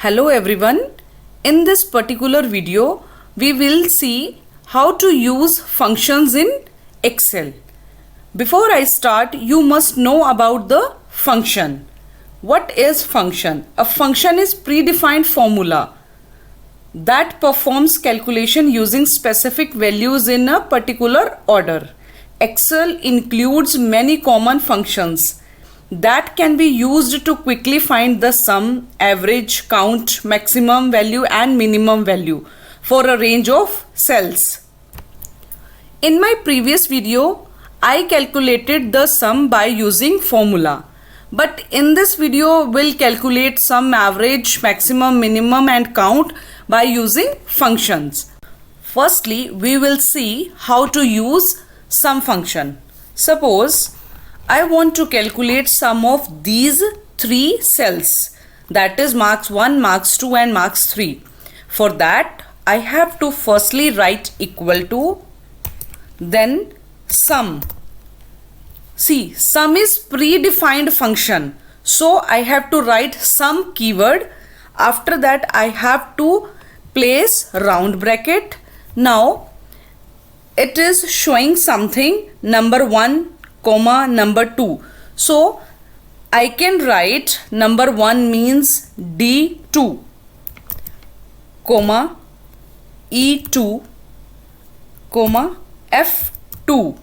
Hello everyone. In this particular video, we will see how to use functions in Excel. Before I start, you must know about the function. What is function? A function is predefined formula that performs calculation using specific values in a particular order. Excel includes many common functions that can be used to quickly find the sum, average, count, maximum value and minimum value for a range of cells. In my previous video, I calculated the sum by using formula. But in this video, we'll calculate sum, average, maximum, minimum and count by using functions. Firstly, we will see how to use sum function. Suppose I want to calculate sum of these three cells, that is marks 1, marks 2 and marks 3. For that, I have to firstly write equal to, then sum. See, sum is predefined function. So I have to write sum keyword. After that, I have to place round bracket. Now, it is showing something number 1, comma number 2. So I can write number 1 means D2, comma E2, comma F2,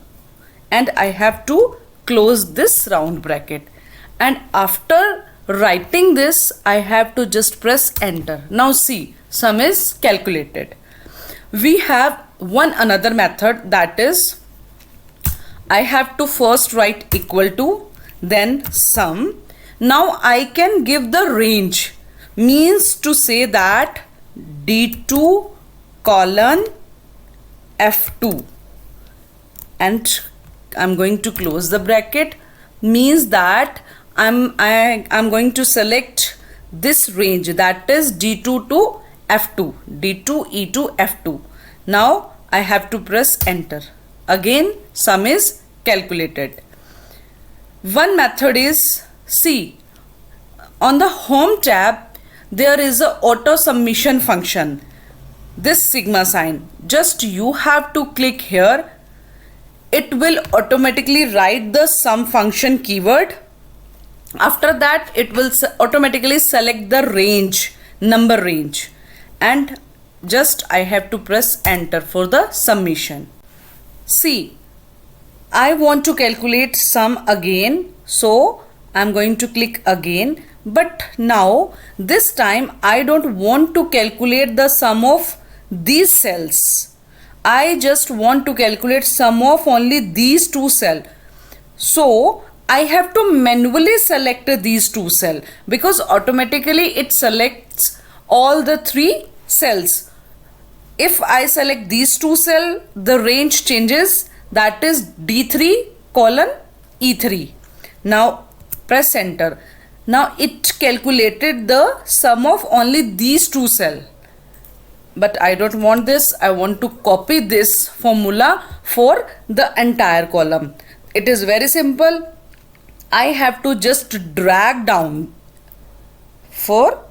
and I have to close this round bracket. And after writing this, I have to just press enter. Now see, sum is calculated. We have one another method, that is I have to first write equal to, then sum. Now I can give the range, means to say that D2 colon F2, and I'm going to close the bracket, means that I'm going to select this range, that is D2 to F2, D2 E2 F2. Now I have to press enter. Again, sum is calculated. One method is, see, on the home tab there is a auto submission function, this sigma sign. Just you have to click here. It will automatically write the sum function keyword. After that, it will automatically select the range, number range, and just I have to press enter for the submission. See, I want to calculate sum again, so I'm going to click again. But now this time I don't want to calculate the sum of these cells. I just want to calculate sum of only these two cells. So I have to manually select these two cells, because automatically it selects all the three cells. If I select these two cells, the range changes, that is D3 colon E3. Now press enter. Now it calculated the sum of only these two cells. But I don't want this. I want to copy this formula for the entire column. It is very simple. I have to just drag down for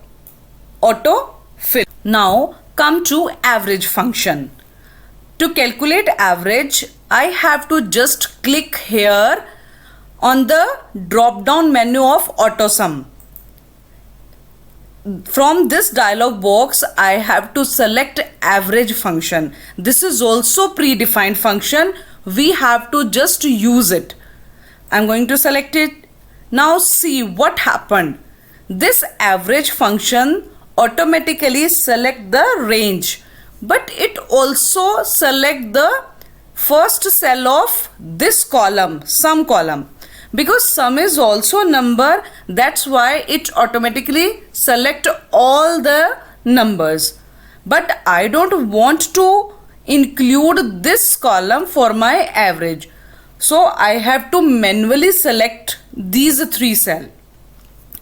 auto fill. Now come to average function. To calculate average, I have to just click here on the drop down menu of auto sum. From this dialog box, I have to select average function. This is also predefined function. We have to just use it. I'm going to select it. Now see what happened. This average function automatically select the range, but it also select the first cell of this column, sum column. Because sum is also a number, that's why it automatically select all the numbers. But I don't want to include this column for my average. So I have to manually select these three cells.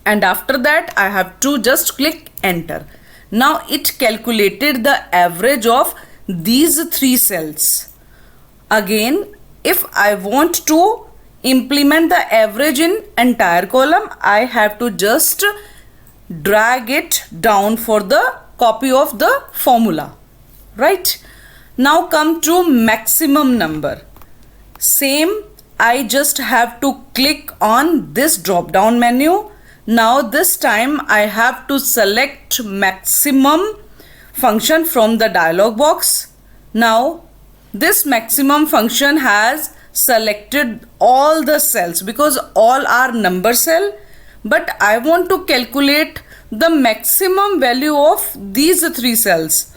And after that, I have to just click enter. Now it calculated the average of these three cells. Again, if I want to implement the average in entire column, I have to just drag it down for the copy of the formula, right? Now come to maximum number. Same, I just have to click on this drop down menu. Now this time I have to select maximum function from the dialog box. Now this maximum function has selected all the cells because all are number cell, but I want to calculate the maximum value of these three cells.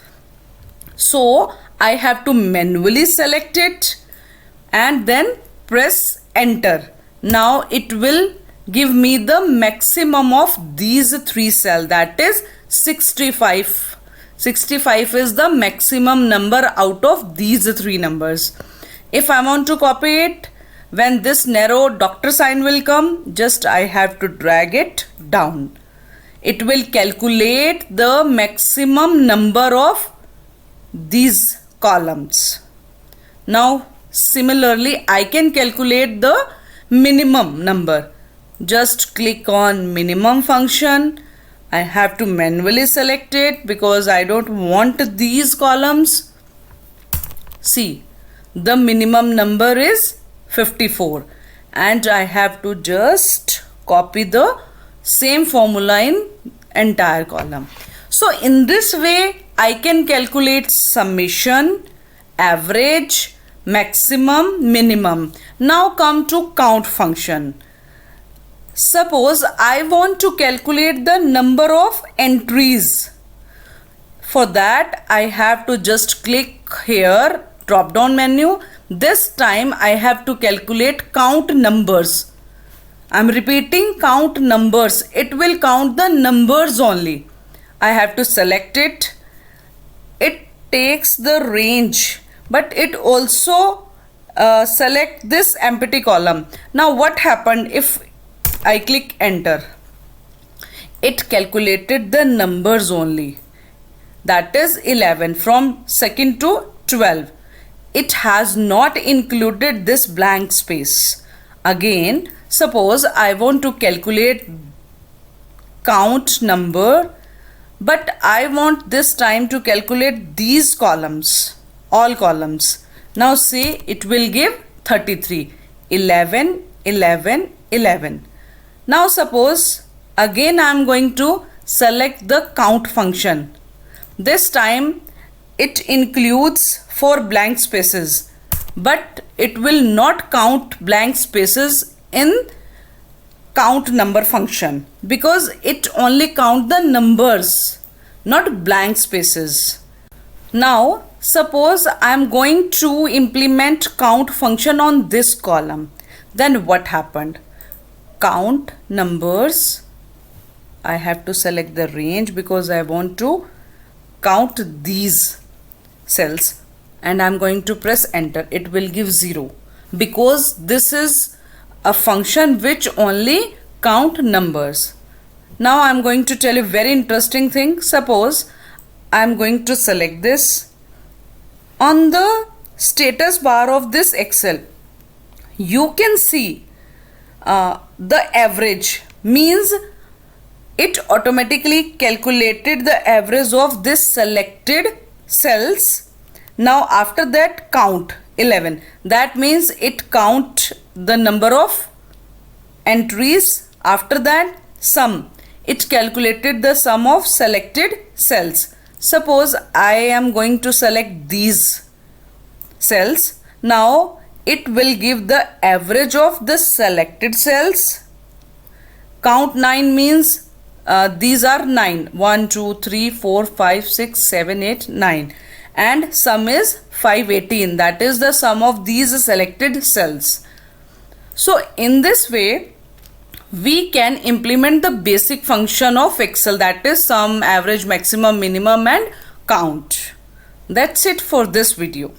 So I have to manually select it and then press enter. Now it will give me the maximum of these three cells, that is 65. 65 is the maximum number out of these three numbers. If I want to copy it, when this narrow doctor sign will come, just I have to drag it down. It will calculate the maximum number of these columns. Now similarly I can calculate the minimum number. Just click on minimum function. I have to manually select it because I don't want these columns. See, the minimum number is 54 and I have to just copy the same formula in entire column. So in this way I can calculate summation, average, maximum, minimum. Now come to count function. Suppose I want to calculate the number of entries. For that I have to just click here, drop down menu. This time I have to calculate count numbers. I am repeating, count numbers. It will count the numbers only. I have to select it. It takes the range, but it also select this empty column. Now what happened if I click enter? It calculated the numbers only, that is 11 from 2nd to 12. It has not included this blank space. Again, suppose I want to calculate count number, but I want this time to calculate these columns, all columns. Now see, it will give 33, 11, 11, 11. Now suppose again I am going to select the count function. This time it includes 4 blank spaces, but it will not count blank spaces in count number function because it only count the numbers, not blank spaces. Now suppose I am going to implement count function on this column. Then what happened? Count numbers. I have to select the range because I want to count these cells and I'm going to press enter. It will give 0 because this is a function which only count numbers. Now I'm going to tell you very interesting thing. Suppose I'm going to select this. On the status bar of this Excel, you can see the average, means it automatically calculated the average of this selected cells. Now after that count 11, that means it count the number of entries. After that sum, it calculated the sum of selected cells. Suppose I am going to select these cells. Now it will give the average of the selected cells. Count 9 means these are 9, 1, 2, 3, 4, 5, 6, 7, 8, 9, and sum is 518, that is the sum of these selected cells. So in this way we can implement the basic function of Excel, that is sum, average, maximum, minimum and count. That's it for this video.